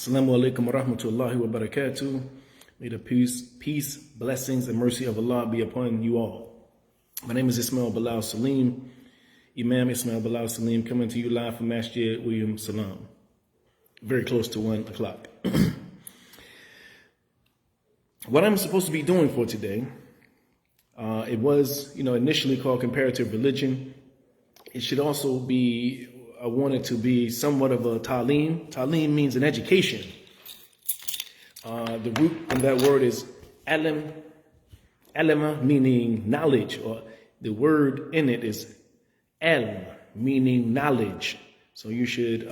Assalamu alaikum wa rahmatullahi wa barakatuh. May the peace, blessings, and mercy of Allah be upon you all. My name is Ismail Bilal Salim, Imam Ismail Bilal Salim, coming to you live from Masjid William Salam, very close to 1 o'clock. What I'm supposed to be doing for today, it was, initially called comparative religion. It should also be, I want it to be somewhat of a ta'lim. Ta'lim means an education. The root of that word is alim, alima, meaning knowledge, or the word in it is ilm, meaning knowledge. So you should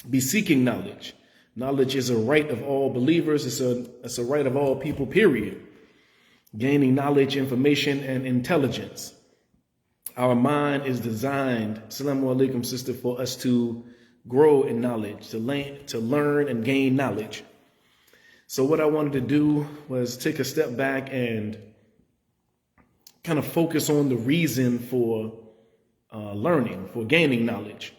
be seeking knowledge. Knowledge is a right of all believers. It's a right of all people, period. Gaining knowledge, information, and intelligence. Our mind is designed, assalamu alaikum, sister, for us to grow in knowledge, to learn and gain knowledge. So what I wanted to do was take a step back and kind of focus on the reason for learning, for gaining knowledge.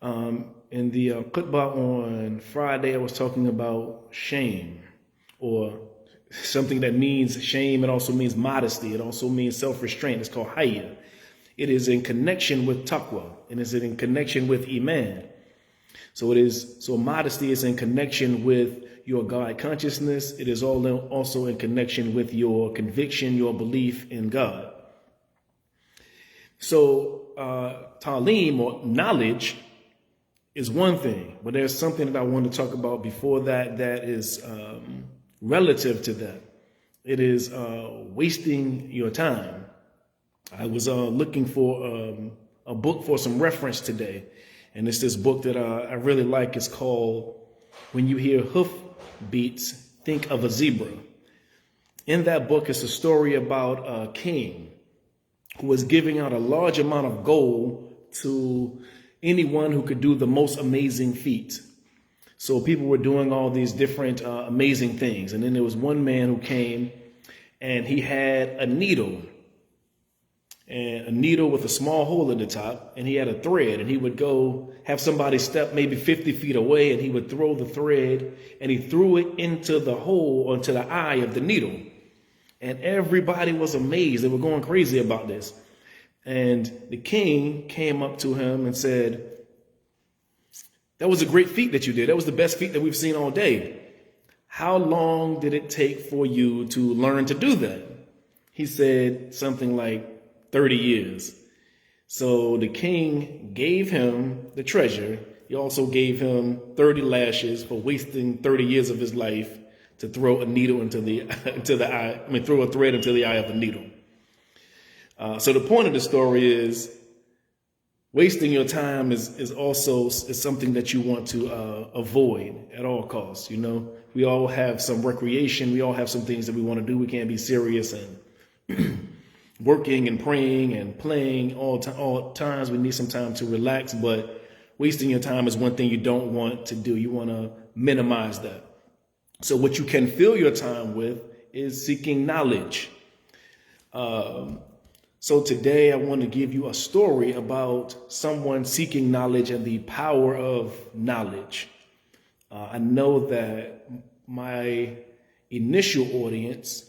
In the khutbah on Friday, I was talking about shame, or something that means shame. It also means modesty. It also means self-restraint. It's called hayya. It is in connection with taqwa, and is in connection with iman. So modesty is in connection with your God consciousness. It is also in connection with your conviction, your belief in God. So ta'lim, or knowledge, is one thing, but there's something that I want to talk about before that is relative to that. It is wasting your time. I was looking for a book for some reference today, and it's this book that I really like. It's called When You Hear Hoof Beats, Think of a Zebra. In that book, it's a story about a king who was giving out a large amount of gold to anyone who could do the most amazing feat. So people were doing all these different amazing things. And then there was one man who came, and he had a needle with a small hole at the top, and he had a thread, and he would go have somebody step maybe 50 feet away, and he would throw the thread, and he threw it into the hole, or into the eye of the needle. And everybody was amazed. They were going crazy about this. And the king came up to him and said, "That was a great feat that you did. That was the best feat that we've seen all day. How long did it take for you to learn to do that?" He said something like 30 years. So the king gave him the treasure. He also gave him 30 lashes for wasting 30 years of his life to throw a needle into the eye. Throw a thread into the eye of the needle. So the point of the story is, wasting your time is also something that you want to avoid at all costs. We all have some recreation. We all have some things that we want to do. We can't be serious and working and praying and playing all times. We need some time to relax, but wasting your time is one thing you don't want to do. You want to minimize that. So what you can fill your time with is seeking knowledge. So today I want to give you a story about someone seeking knowledge and the power of knowledge. I know that my initial audience,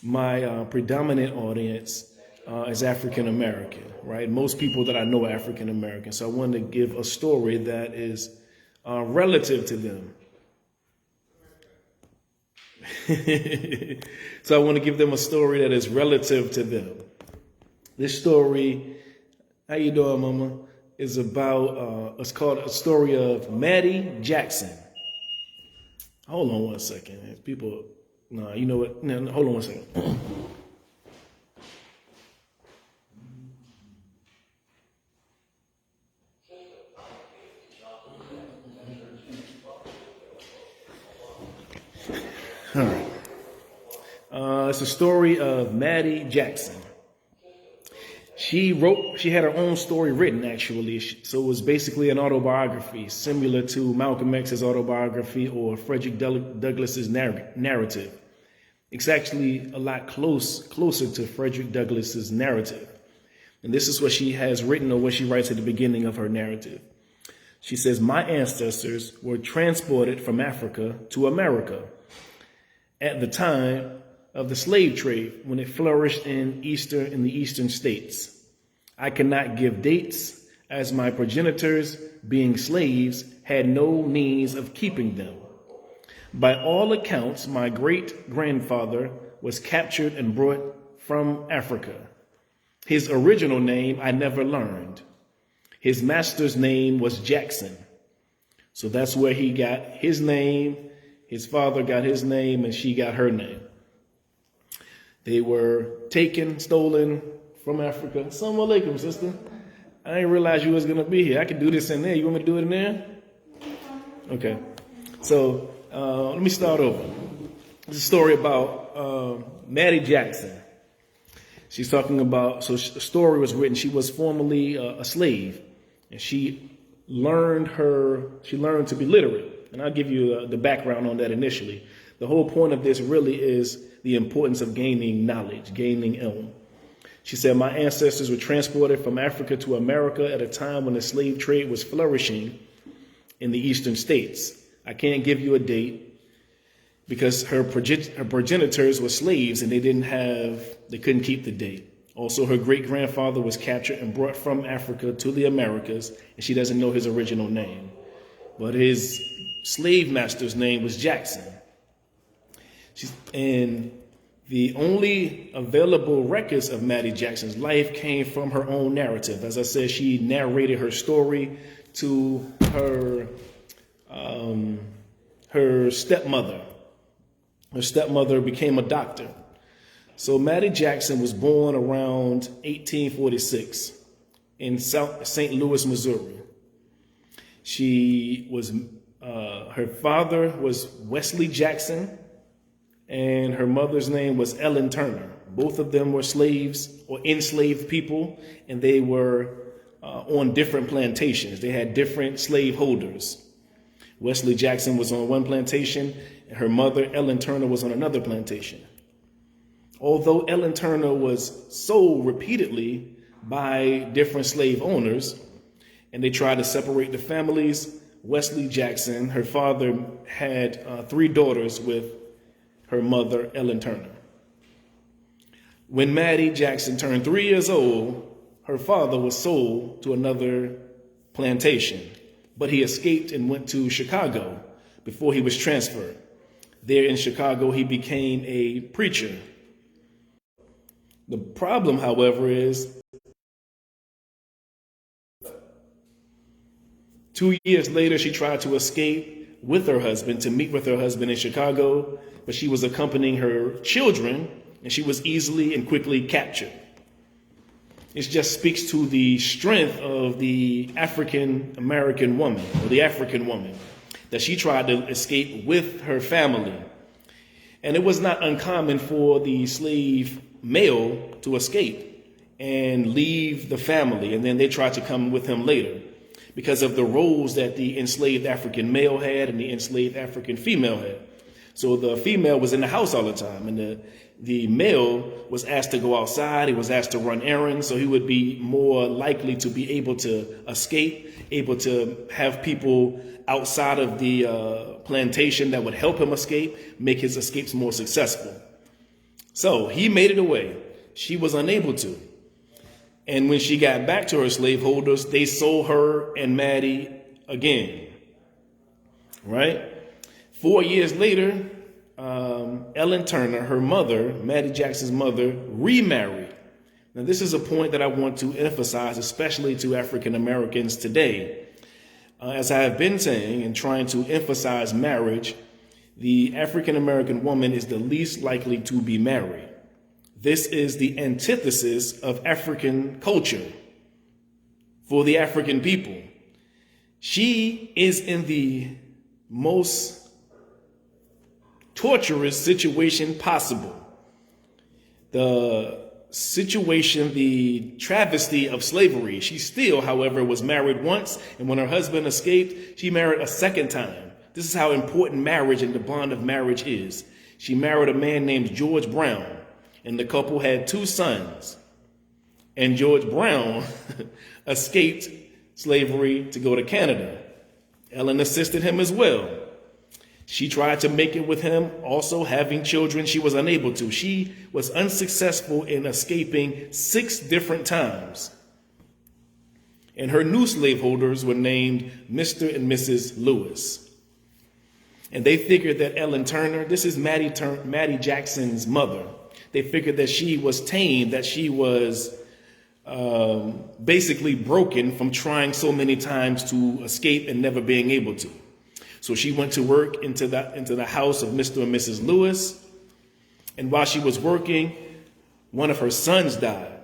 my predominant audience is African American, right? Most people that I know are African American. So I want to give a story that is relative to them. So I want to give them a story that is relative to them. This story, how you doing, mama, is about, it's called A Story of Mattie Jackson. Hold on one second. People, no, you know what? No, hold on one second. All right. It's a story of Mattie Jackson. She had her own story written, actually. So it was basically an autobiography, similar to Malcolm X's autobiography or Frederick Douglass's narrative. It's actually a lot closer to Frederick Douglass's narrative. And this is what she has written, or what she writes at the beginning of her narrative. She says, my ancestors were transported from Africa to America at the time of the slave trade when it flourished in the eastern states. I cannot give dates as my progenitors, being slaves, had no means of keeping them. By all accounts, my great-grandfather was captured and brought from Africa. His original name I never learned. His master's name was Jackson. So that's where he got his name. His father got his name, and she got her name. They were taken, stolen from Africa. Assalamu alaikum, sister. I didn't realize you was going to be here. I could do this in there. You want me to do it in there? Okay. So let me start over. It's a story about Mattie Jackson. She's talking about, so the story was written, she was formerly a slave, and she learned to be literate. And I'll give you the background on that initially. The whole point of this really is the importance of gaining knowledge, gaining ilm. She said, my ancestors were transported from Africa to America at a time when the slave trade was flourishing in the eastern states. I can't give you a date because her progenitors were slaves and they couldn't keep the date. Also, her great-grandfather was captured and brought from Africa to the Americas, and she doesn't know his original name. But his slave master's name was Jackson. And the only available records of Mattie Jackson's life came from her own narrative. As I said, she narrated her story to her stepmother. Her stepmother became a doctor. So Mattie Jackson was born around 1846 in St. Louis, Missouri. Her father was Wesley Jackson, and her mother's name was Ellen Turner. Both of them were slaves or enslaved people, and they were on different plantations. They had different slave holders. Wesley Jackson was on one plantation, and her mother, Ellen Turner, was on another plantation. Although Ellen Turner was sold repeatedly by different slave owners, and they tried to separate the families, Wesley Jackson, her father, had 3 daughters with her mother, Ellen Turner. When Mattie Jackson turned 3 years old, her father was sold to another plantation, but he escaped and went to Chicago before he was transferred. There in Chicago, he became a preacher. The problem, however, is 2 years later, she tried to escape with her husband to meet with her husband in Chicago, but she was accompanying her children, and she was easily and quickly captured. It just speaks to the strength of the African American woman, or the African woman, that she tried to escape with her family. And it was not uncommon for the slave male to escape and leave the family, and then they tried to come with him later because of the roles that the enslaved African male had and the enslaved African female had. So the female was in the house all the time, and the male was asked to go outside. He was asked to run errands, so he would be more likely to be able to escape, able to have people outside of the plantation that would help him escape, make his escapes more successful. So he made it away. She was unable to. And when she got back to her slaveholders, they sold her and Mattie again. Right? 4 years later, Ellen Turner, her mother, Mattie Jackson's mother, remarried. Now, this is a point that I want to emphasize, especially to African Americans today. As I have been saying and trying to emphasize marriage, the African American woman is the least likely to be married. This is the antithesis of African culture for the African people. She is in the most torturous situation possible. The situation, the travesty of slavery. She still, however, was married once, and when her husband escaped, she married a second time. This is how important marriage and the bond of marriage is. She married a man named George Brown, and the couple had 2 sons. And George Brown escaped slavery to go to Canada. Ellen assisted him as well. She tried to make it with him, also having children. She was unable to. She was unsuccessful in escaping 6 different times. And her new slaveholders were named Mr. and Mrs. Lewis. And they figured that Ellen Turner, this is Mattie Jackson's mother, they figured that she was tamed, that she was basically broken from trying so many times to escape and never being able to. So she went to work into the house of Mr. and Mrs. Lewis. And while she was working, one of her sons died.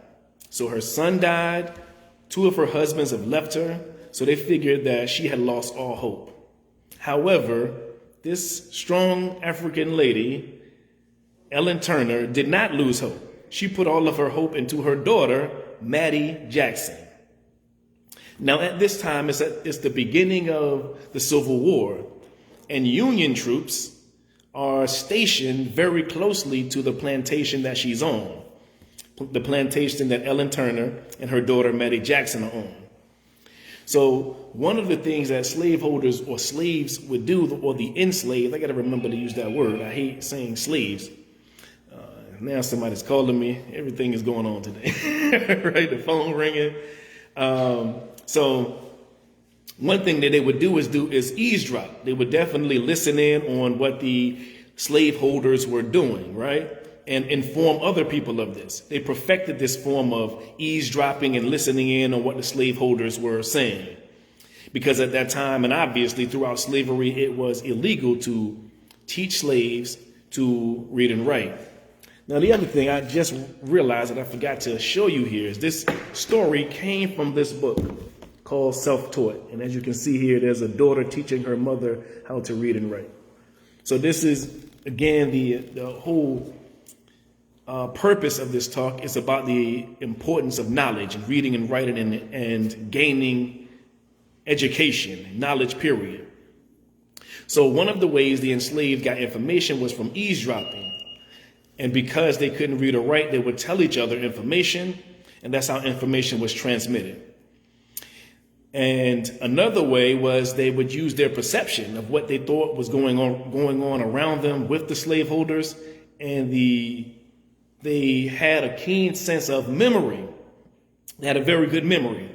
So her son died. 2 of her husbands have left her. So they figured that she had lost all hope. However, this strong African lady, Ellen Turner, did not lose hope. She put all of her hope into her daughter, Mattie Jackson. Now, at this time, it's the beginning of the Civil War, and Union troops are stationed very closely to the plantation that she's on, the plantation that Ellen Turner and her daughter, Mattie Jackson, are on. So one of the things that slaveholders or slaves would do, or the enslaved, I got to remember to use that word. I hate saying slaves. Now somebody's calling me. Everything is going on today, right? The phone ringing. So one thing that they would do is eavesdrop. They would definitely listen in on what the slaveholders were doing, right? And inform other people of this. They perfected this form of eavesdropping and listening in on what the slaveholders were saying. Because at that time, and obviously throughout slavery, it was illegal to teach slaves to read and write. Now, the other thing I just realized that I forgot to show you here is this story came from this book called Self-Taught. And as you can see here, there's a daughter teaching her mother how to read and write. So this is, again, the whole purpose of this talk is about the importance of knowledge and reading and writing and gaining education, knowledge, period. So one of the ways the enslaved got information was from eavesdropping. And because they couldn't read or write, they would tell each other information, and that's how information was transmitted. And another way was they would use their perception of what they thought was going on around them with the slaveholders, and they had a keen sense of memory. They had a very good memory.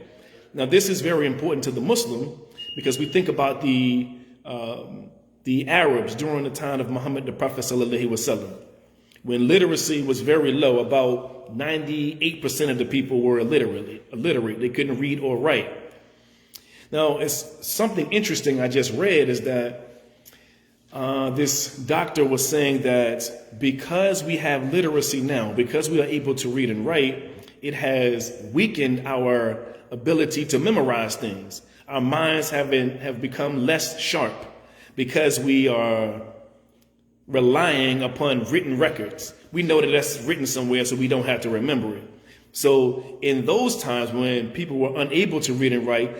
Now, this is very important to the Muslim because we think about the Arabs during the time of Muhammad, the Prophet sallallahu alaihi wasallam. When literacy was very low, about 98% of the people were illiterate. They couldn't read or write. Now, it's something interesting I just read is that this doctor was saying that because we have literacy now, because we are able to read and write, it has weakened our ability to memorize things. Our minds have become less sharp because we are relying upon written records. We know that that's written somewhere, so we don't have to remember it. So in those times when people were unable to read and write,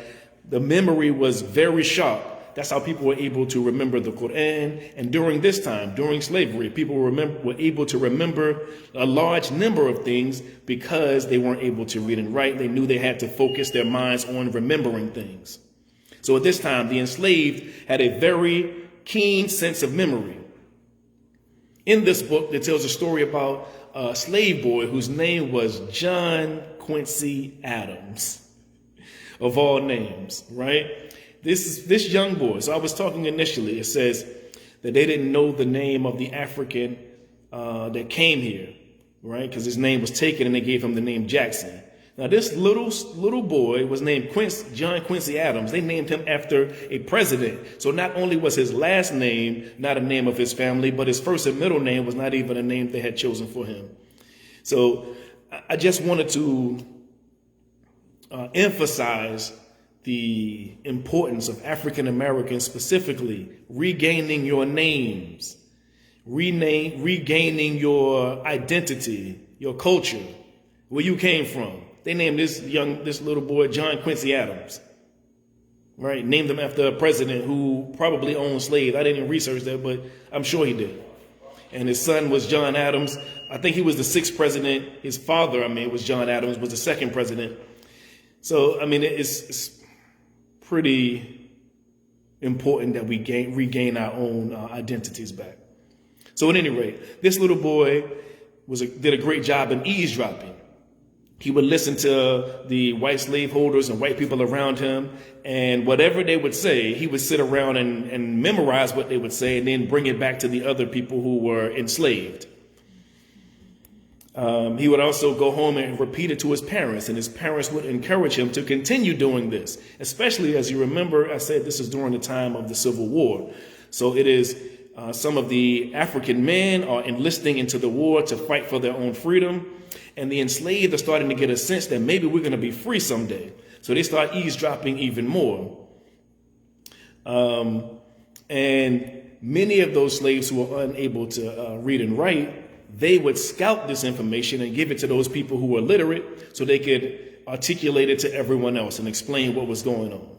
the memory was very sharp. That's how people were able to remember the Quran. And during this time, during slavery, people were able to remember a large number of things because they weren't able to read and write. They knew they had to focus their minds on remembering things. So at this time, the enslaved had a very keen sense of memory. In this book, it tells a story about a slave boy whose name was John Quincy Adams, of all names, right? This young boy. So I was talking initially. It says that they didn't know the name of the African that came here, right? Because his name was taken and they gave him the name Jackson. Now, this little boy was named John Quincy Adams. They named him after a president. So not only was his last name not a name of his family, but his first and middle name was not even a name they had chosen for him. So I just wanted to emphasize the importance of African Americans, specifically regaining your names, regaining your identity, your culture, where you came from. They named this little boy John Quincy Adams, right? Named him after a president who probably owned slaves. I didn't even research that, but I'm sure he did. And his son was John Adams. I think he was the 6th president. His father, was John Adams, was the 2nd president. So, it's important that we regain our own identities back. So at any rate, this little boy did a great job in eavesdropping. He would listen to the white slaveholders and white people around him, and whatever they would say, he would sit around and memorize what they would say and then bring it back to the other people who were enslaved. He would also go home and repeat it to his parents, and his parents would encourage him to continue doing this, especially as you remember, I said this is during the time of the Civil War. So it is some of the African men are enlisting into the war to fight for their own freedom, and the enslaved are starting to get a sense that maybe we're going to be free someday. So they start eavesdropping even more. And many of those slaves who were unable to read and write, they would scout this information and give it to those people who were literate so they could articulate it to everyone else and explain what was going on.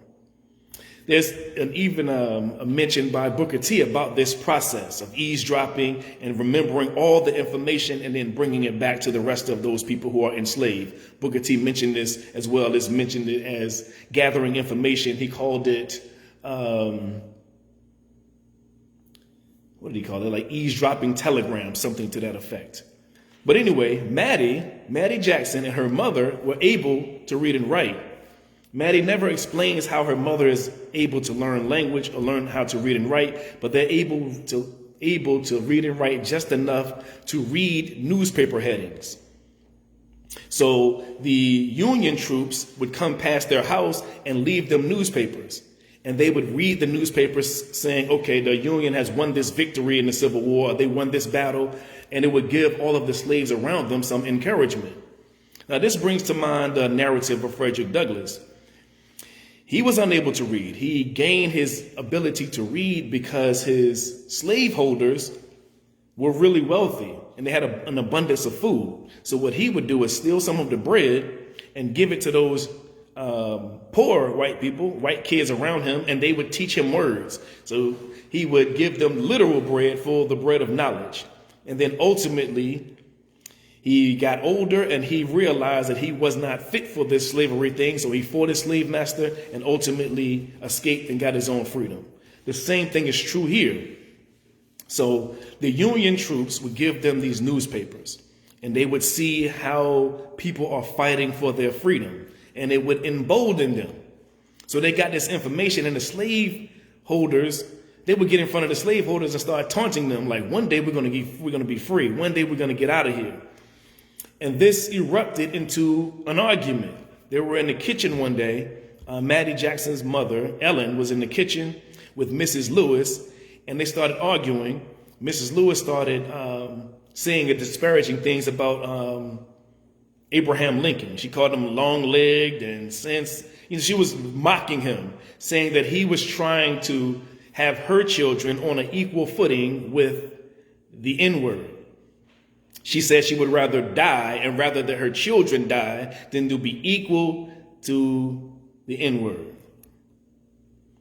There's even a mention by Booker T about this process of eavesdropping and remembering all the information and then bringing it back to the rest of those people who are enslaved. Booker T mentioned this as well as mentioned it as gathering information. He called it, what did he call it? Like eavesdropping telegrams, something to that effect. But anyway, Mattie Jackson and her mother were able to read and write. Mattie never explains how her mother is able to learn language or learn how to read and write, but they're able to read and write just enough to read newspaper headings. So the Union troops would come past their house and leave them newspapers. And they would read the newspapers saying, okay, the Union has won this victory in the Civil War. They won this battle. And it would give all of the slaves around them some encouragement. Now, this brings to mind the narrative of Frederick Douglass. He was unable to read. He gained his ability to read because his slaveholders were really wealthy and they had an abundance of food. So what he would do is steal some of the bread and give it to those poor white people, white kids around him, and they would teach him words. So he would give them literal bread for the bread of knowledge. And then ultimately, he got older and he realized that he was not fit for this slavery thing. So he fought his slave master and ultimately escaped and got his own freedom. The same thing is true here. So the Union troops would give them these newspapers and they would see how people are fighting for their freedom and it would embolden them. So they got this information and the slaveholders, they would get in front of the slaveholders and start taunting them like, one day we're going to be free. One day we're going to get out of here. And this erupted into an argument. They were in the kitchen one day. Mattie Jackson's mother, Ellen, was in the kitchen with Mrs. Lewis, and they started arguing. Mrs. Lewis started saying disparaging things about Abraham Lincoln. She called him long-legged, and she was mocking him, saying that he was trying to have her children on an equal footing with the N-word. She said she would rather die and rather that her children die than to be equal to the N-word.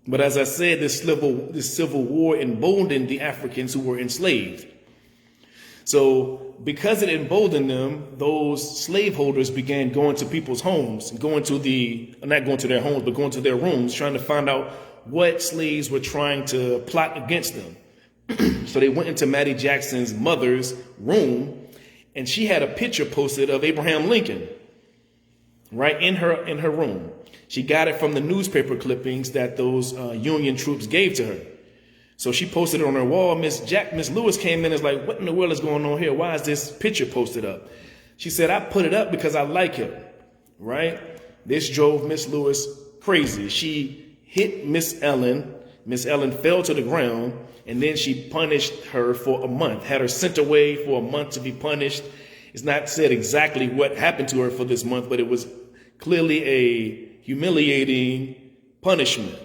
But as I said, this civil war emboldened the Africans who were enslaved. So because it emboldened them, those slaveholders began going to people's homes, not going to their homes, but going to their rooms, trying to find out what slaves were trying to plot against them. So they went into Mattie Jackson's mother's room, and she had a picture posted of Abraham Lincoln right in her room. She got it from the newspaper clippings that those Union troops gave to her. So she posted it on her wall. Miss Lewis came in and was like, what in the world is going on here? Why is this picture posted up? She said, I put it up because I like him, right? This drove Miss Lewis crazy. She hit Miss Ellen. Miss Ellen fell to the ground, and then she punished her for a month, had her sent away for a month to be punished. It's not said exactly what happened to her for this month, but it was clearly a humiliating punishment.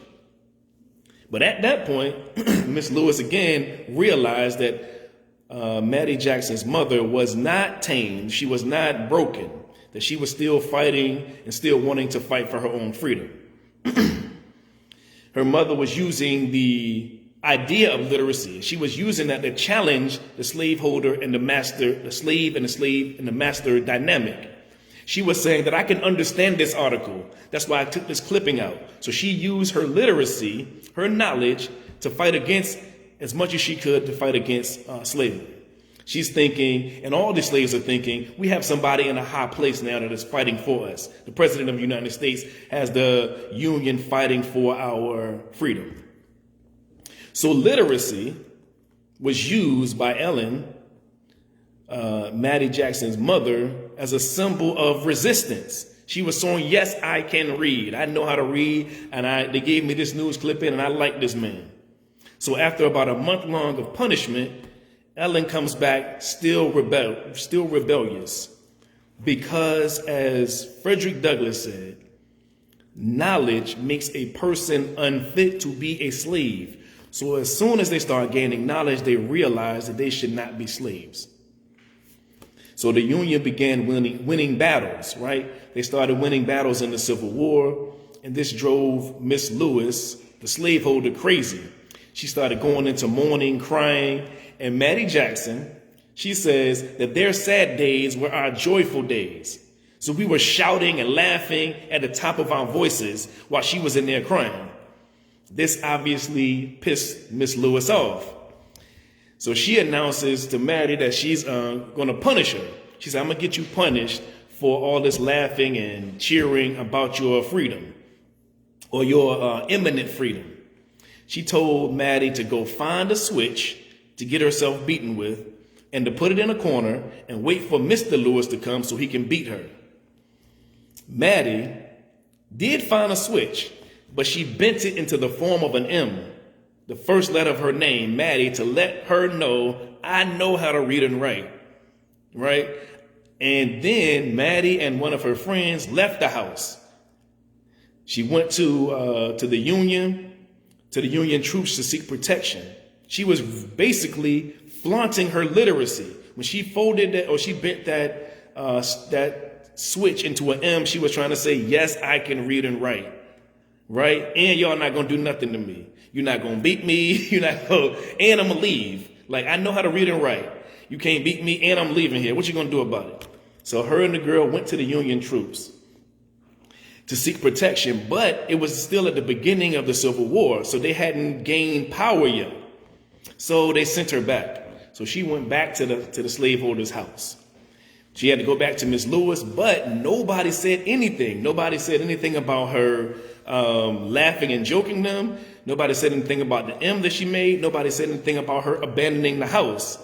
But at that point, Miss Lewis again realized that Mattie Jackson's mother was not tamed. She was not broken, that she was still fighting and still wanting to fight for her own freedom. Her mother was using the idea of literacy. She was using that to challenge the slaveholder and the master, the slave and the master dynamic. She was saying that I can understand this article. That's why I took this clipping out. So she used her literacy, her knowledge, to fight against, as much as she could, to fight against slavery. She's thinking, and all the slaves are thinking, we have somebody in a high place now that is fighting for us. The president of the United States has the Union fighting for our freedom. So literacy was used by Ellen, Mattie Jackson's mother, as a symbol of resistance. She was saying, yes, I can read. I know how to read, and they gave me this news clipping, and I like this man. So after about a month long of punishment, Ellen comes back still rebellious, because, as Frederick Douglass said, knowledge makes a person unfit to be a slave. So as soon as they start gaining knowledge, they realize that they should not be slaves. So the Union began winning battles, right? They started winning battles in the Civil War, and this drove Miss Lewis, the slaveholder, crazy. She started going into mourning, crying, and Mattie Jackson, she says that their sad days were our joyful days. So we were shouting and laughing at the top of our voices while she was in there crying. This obviously pissed Miss Lewis off. So she announces to Mattie that she's going to punish her. She said, I'm going to get you punished for all this laughing and cheering about your freedom, or your imminent freedom. She told Mattie to go find a switch to get herself beaten with, and to put it in a corner and wait for Mr. Lewis to come so he can beat her. Mattie did find a switch, but she bent it into the form of an M, the first letter of her name, Mattie, to let her know, I know how to read and write, right? And then Mattie and one of her friends left the house. She went to the Union troops to seek protection. She was basically flaunting her literacy. When she folded that, or she bent that switch into an M, she was trying to say, yes, I can read and write, right? And y'all not going to do nothing to me. You're not going to beat me. And I'm going to leave. Like, I know how to read and write. You can't beat me, and I'm leaving here. What you going to do about it? So her and the girl went to the Union troops to seek protection, but it was still at the beginning of the Civil War, so they hadn't gained power yet. So they sent her back. So she went back to the slaveholder's house. She had to go back to Miss Lewis, but nobody said anything. Nobody said anything about her laughing and joking them. Nobody said anything about the M that she made. Nobody said anything about her abandoning the house.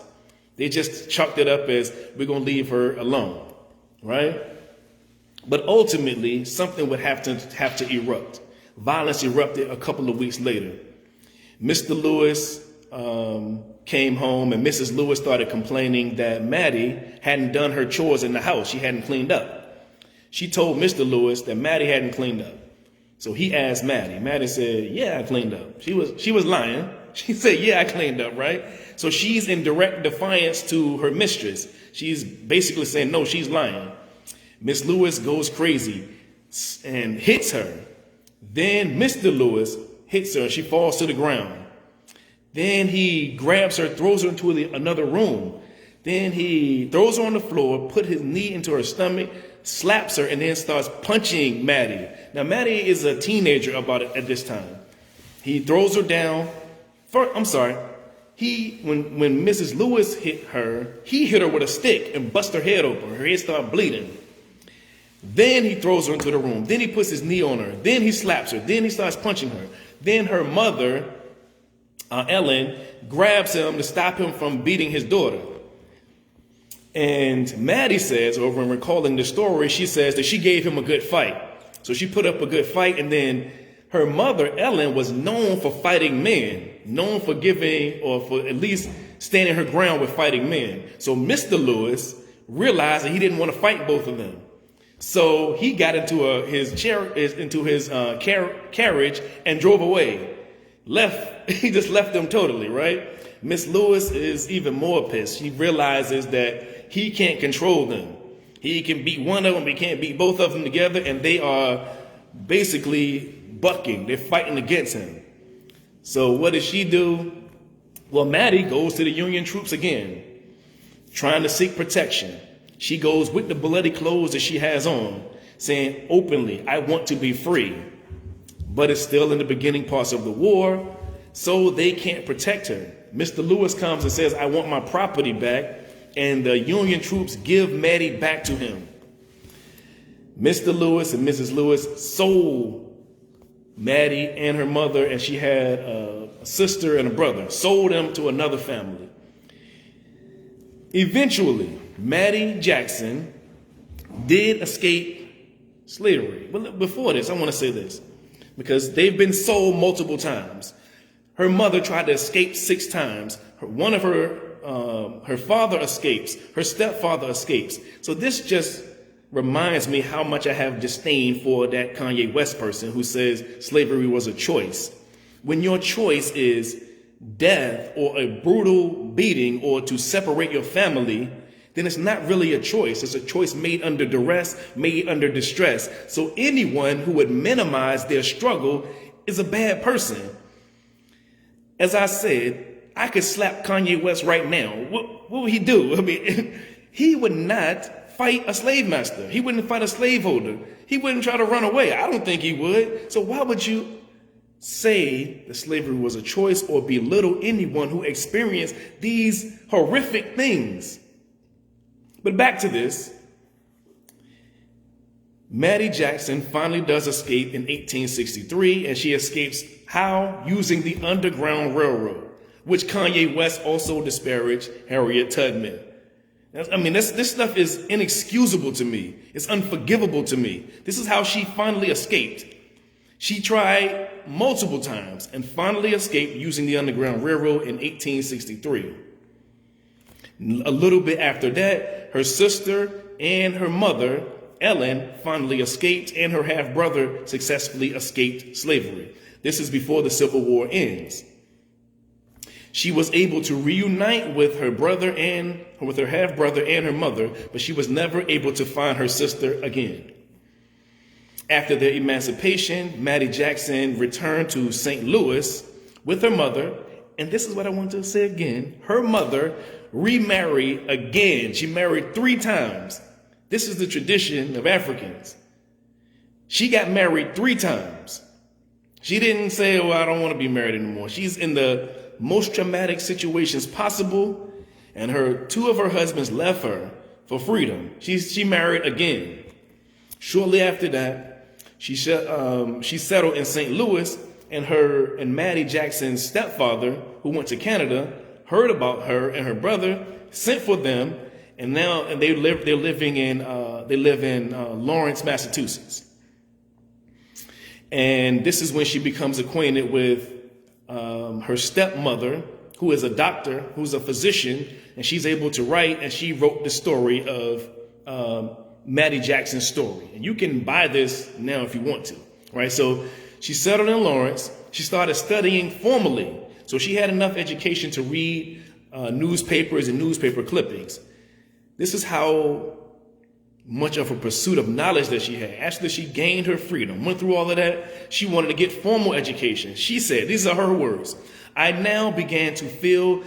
They just chalked it up as, we're going to leave her alone, right? But ultimately, something would have to erupt. Violence erupted a couple of weeks later. Mr. Lewis came home, and Mrs. Lewis started complaining that Mattie hadn't done her chores in the house. She hadn't cleaned up. She told Mr. Lewis that Mattie hadn't cleaned up. So he asked Mattie. Mattie said, yeah, I cleaned up. She was lying. She said, yeah, I cleaned up, right? So she's in direct defiance to her mistress. She's basically saying, no, she's lying. Miss Lewis goes crazy and hits her. Then Mr. Lewis hits her. She falls to the ground. Then he grabs her, throws her into another room. Then he throws her on the floor, put his knee into her stomach, slaps her, and then starts punching Mattie. Now, Mattie is a teenager at this time. He throws her down. When Mrs. Lewis hit her, he hit her with a stick and bust her head open. Her head started bleeding. Then he throws her into the room. Then he puts his knee on her. Then he slaps her. Then he starts punching her. Then her mother, Ellen, grabs him to stop him from beating his daughter. And Mattie says, over in recalling the story, she says that she gave him a good fight. So she put up a good fight, and then her mother, Ellen, was known for fighting men, known for giving, or for at least standing her ground with fighting men. So Mr. Lewis realized that he didn't want to fight both of them. So he got into his carriage and drove away. He just left them totally, right? Miss Lewis is even more pissed. She realizes that he can't control them. He can beat one of them, he can't beat both of them together, and they are basically bucking. They're fighting against him. So what does she do? Well, Mattie goes to the Union troops again, trying to seek protection. She goes with the bloody clothes that she has on, saying openly, I want to be free. But it's still in the beginning parts of the war, so they can't protect her. Mr. Lewis comes and says, I want my property back, and the Union troops give Mattie back to him. Mr. Lewis and Mrs. Lewis sold Mattie and her mother, and she had a sister and a brother, sold them to another family. Eventually, Mattie Jackson did escape slavery. But before this, I want to say this, because they've been sold multiple times. Her mother tried to escape 6 times. One of her father escapes. Her stepfather escapes. So this just reminds me how much I have disdain for that Kanye West person who says slavery was a choice. When your choice is death or a brutal beating or to separate your family, then it's not really a choice. It's a choice made under duress, made under distress. So anyone who would minimize their struggle is a bad person. As I said, I could slap Kanye West right now. What would he do? I mean, he would not fight a slave master. He wouldn't fight a slaveholder. He wouldn't try to run away. I don't think he would. So why would you say that slavery was a choice or belittle anyone who experienced these horrific things? But back to this. Mattie Jackson finally does escape in 1863, and she escapes how? Using the Underground Railroad, which Kanye West also disparaged Harriet Tubman. I mean, this stuff is inexcusable to me. It's unforgivable to me. This is how she finally escaped. She tried multiple times and finally escaped using the Underground Railroad in 1863. A little bit after that, her sister and her mother, Ellen, finally escaped, and her half-brother successfully escaped slavery. This is before the Civil War ends. She was able to reunite with her brother and with her half-brother and her mother, but she was never able to find her sister again. After their emancipation, Mattie Jackson returned to St. Louis with her mother, and this is what I want to say again. Her mother remarried again. She married 3 times. This is the tradition of Africans. She got married 3 times. She didn't say, oh, I don't want to be married anymore. She's in the most traumatic situations possible, and 2 of her husbands left her for freedom. She married again. Shortly after that, she settled in St. Louis, and Mattie Jackson's stepfather, who went to Canada, heard about her and her brother, sent for them, and they live in Lawrence, Massachusetts. And this is when she becomes acquainted with her stepmother, who is a doctor, who's a physician, and she's able to write, and she wrote the story of Mattie Jackson's story. And you can buy this now if you want to, right? So she settled in Lawrence. She started studying formally. So she had enough education to read newspapers and newspaper clippings. This is how much of a pursuit of knowledge that she had. After she gained her freedom, went through all of that, she wanted to get formal education. She said, these are her words, I now began to feel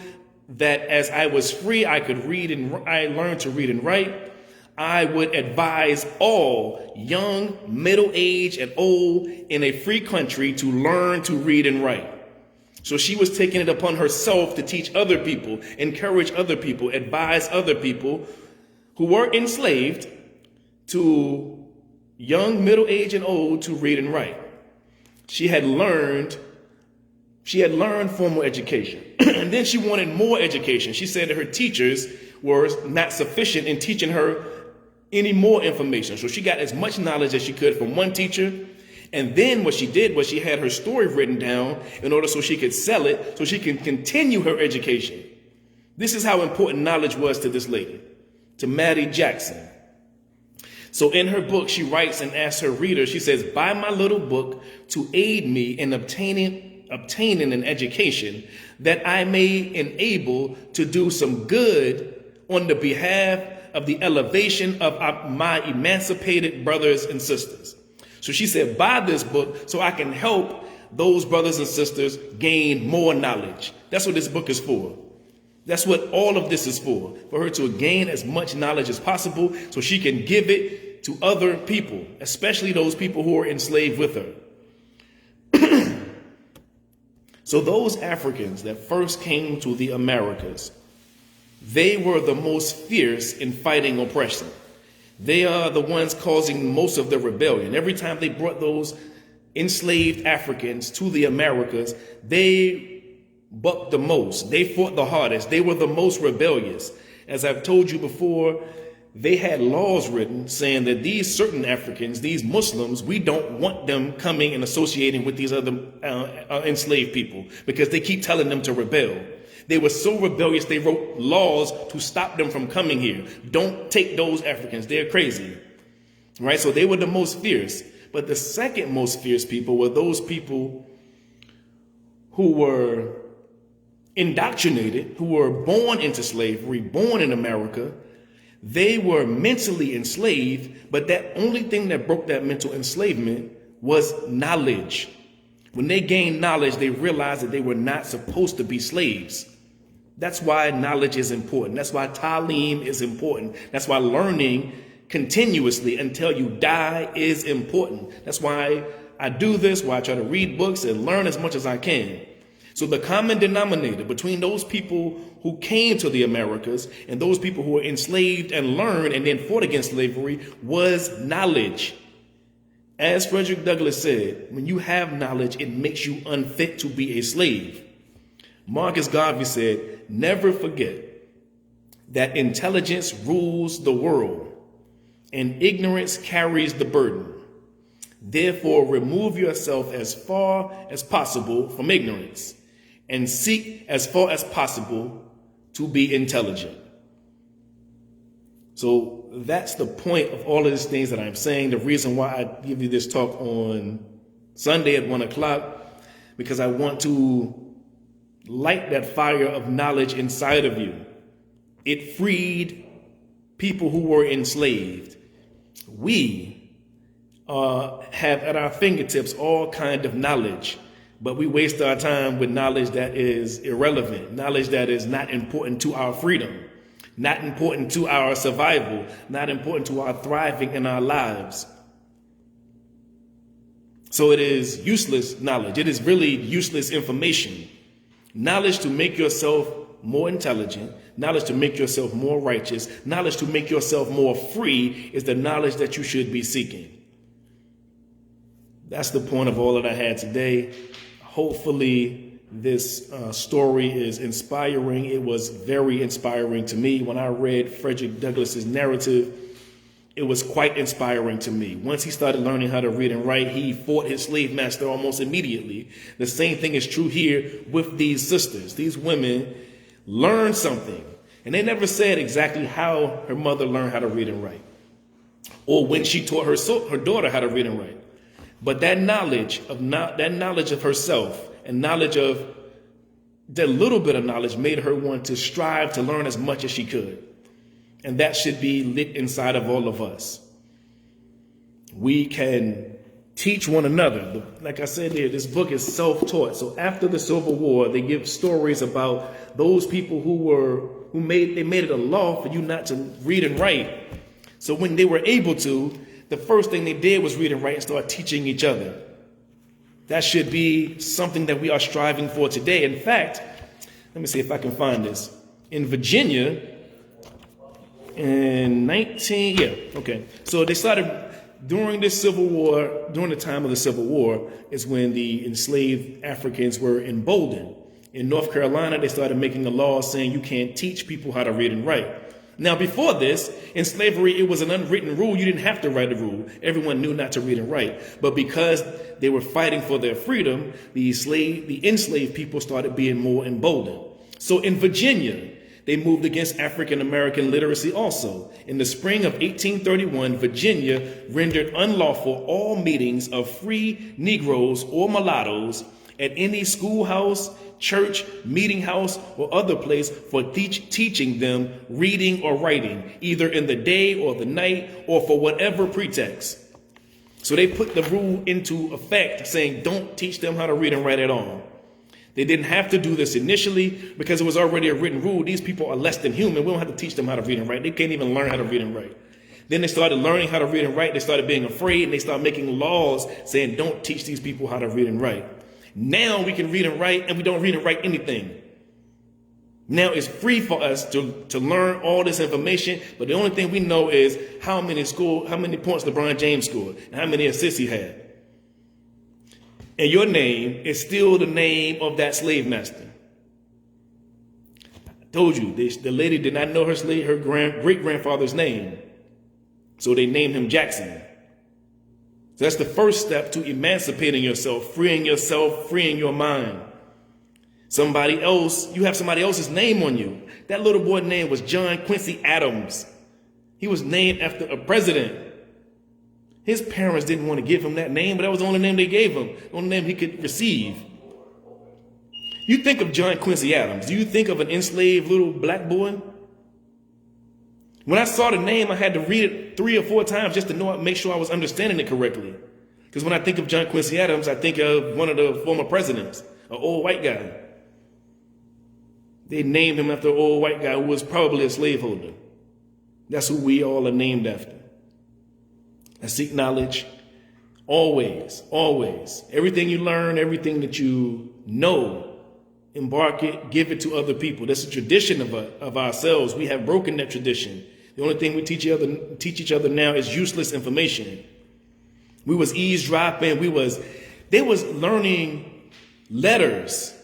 that as I was free, I learned to read and write. I would advise all young, middle-aged, and old in a free country to learn to read and write. So she was taking it upon herself to teach other people, encourage other people, advise other people who were enslaved to young, middle-aged, and old to read and write. She had learned formal education. And then she wanted more education. She said that her teachers were not sufficient in teaching her any more information. So she got as much knowledge as she could from one teacher. And then what she did was she had her story written down in order so she could sell it, so she can continue her education. This is how important knowledge was to this lady, to Mattie Jackson. So in her book, she writes and asks her readers, she says, buy my little book to aid me in obtaining an education that I may enable to do some good on the behalf of the elevation of my emancipated brothers and sisters. So she said, buy this book so I can help those brothers and sisters gain more knowledge. That's what this book is for. That's what all of this is for her to gain as much knowledge as possible so she can give it to other people, especially those people who are enslaved with her. So those Africans that first came to the Americas, they were the most fierce in fighting oppression. They are the ones causing most of the rebellion. Every time they brought those enslaved Africans to the Americas, they bucked the most. They fought the hardest. They were the most rebellious. As I've told you before, they had laws written saying that these certain Africans, these Muslims, we don't want them coming and associating with these other enslaved people because they keep telling them to rebel. They were so rebellious, they wrote laws to stop them from coming here. Don't take those Africans. They're crazy. Right? So they were the most fierce. But the second most fierce people were those people who were indoctrinated, who were born into slavery, born in America. They were mentally enslaved, but that only thing that broke that mental enslavement was knowledge. When they gained knowledge, they realized that they were not supposed to be slaves. That's why knowledge is important. That's why Ta'aleem is important. That's why learning continuously until you die is important. That's why I do this, why I try to read books and learn as much as I can. So the common denominator between those people who came to the Americas and those people who were enslaved and learned and then fought against slavery was knowledge. As Frederick Douglass said, when you have knowledge, it makes you unfit to be a slave. Marcus Garvey said, never forget that intelligence rules the world and ignorance carries the burden. Therefore, remove yourself as far as possible from ignorance and seek as far as possible to be intelligent. So that's the point of all of these things that I'm saying. The reason why I give you this talk on Sunday at 1 o'clock, because I want to light that fire of knowledge inside of you. It freed people who were enslaved. We have at our fingertips all kind of knowledge, but we waste our time with knowledge that is irrelevant, knowledge that is not important to our freedom, not important to our survival, not important to our thriving in our lives. So it is useless knowledge. It is really useless information. Knowledge to make yourself more intelligent, knowledge to make yourself more righteous, knowledge to make yourself more free is the knowledge that you should be seeking. That's the point of all that I had today. Hopefully this story is inspiring. It was very inspiring to me. When I read Frederick Douglass's narrative, it was quite inspiring to me. Once he started learning how to read and write, he fought his slave master almost immediately. The same thing is true here with these sisters. These women learned something. And they never said exactly how her mother learned how to read and write, or when she taught her daughter how to read and write. But that knowledge of herself and knowledge of that little bit of knowledge made her want to strive to learn as much as she could. And that should be lit inside of all of us. We can teach one another. Like I said here, this book is self-taught. So after the Civil War, they give stories about those people who made it a law for you not to read and write. So when they were able to, the first thing they did was read and write and start teaching each other. That should be something that we are striving for today. In fact, let me see if I can find this. In Virginia, so they started during the Civil War, during the time of the Civil War is when the enslaved Africans were emboldened. In North Carolina, they started making a law saying you can't teach people how to read and write. Now, before this, in slavery, it was an unwritten rule. You didn't have to write a rule. Everyone knew not to read and write. But because they were fighting for their freedom, the enslaved people started being more emboldened. So in Virginia, they moved against African-American literacy also. In the spring of 1831, Virginia rendered unlawful all meetings of free Negroes or mulattoes at any schoolhouse, church, meeting house, or other place for teaching them reading or writing, either in the day or the night or for whatever pretext. So they put the rule into effect saying don't teach them how to read and write at all. They didn't have to do this initially because it was already a written rule. These people are less than human. We don't have to teach them how to read and write. They can't even learn how to read and write. Then they started learning how to read and write. They started being afraid, and they started making laws saying, don't teach these people how to read and write. Now we can read and write, and we don't read and write anything. Now it's free for us to learn all this information, but the only thing we know is how many points LeBron James scored, and how many assists he had. And your name is still the name of that slave master. I told you, the lady did not know her great-grandfather's name, so they named him Jackson. So that's the first step to emancipating yourself, freeing your mind. You have somebody else's name on you. That little boy's name was John Quincy Adams. He was named after a president. His parents didn't want to give him that name, but that was the only name they gave him, the only name he could receive. You think of John Quincy Adams. Do you think of an enslaved little black boy? When I saw the name, I had to read it 3 or 4 times just to make sure I was understanding it correctly. Because when I think of John Quincy Adams, I think of one of the former presidents, an old white guy. They named him after an old white guy who was probably a slaveholder. That's who we all are named after. I seek knowledge always, always. Everything you learn, everything that you know, embark it, give it to other people. That's a tradition of ourselves. We have broken that tradition. The only thing we teach each other now is useless information. We was eavesdropping. They was learning letters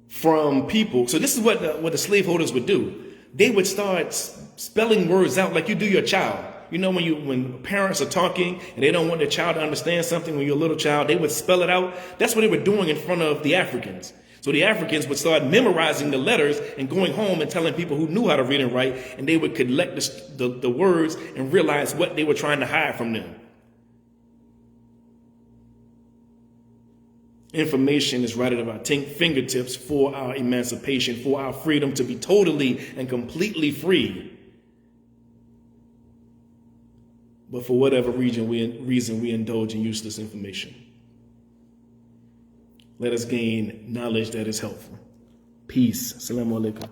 from people. So this is what the slaveholders would do. They would start spelling words out like you do your child. You know, when parents are talking and they don't want their child to understand something when you're a little child, they would spell it out. That's what they were doing in front of the Africans. So the Africans would start memorizing the letters and going home and telling people who knew how to read and write, and they would collect the words and realize what they were trying to hide from them. Information is right at our fingertips for our emancipation, for our freedom to be totally and completely free. But for whatever reason, we indulge in useless information. Let us gain knowledge that is helpful. Peace. Assalamu alaikum.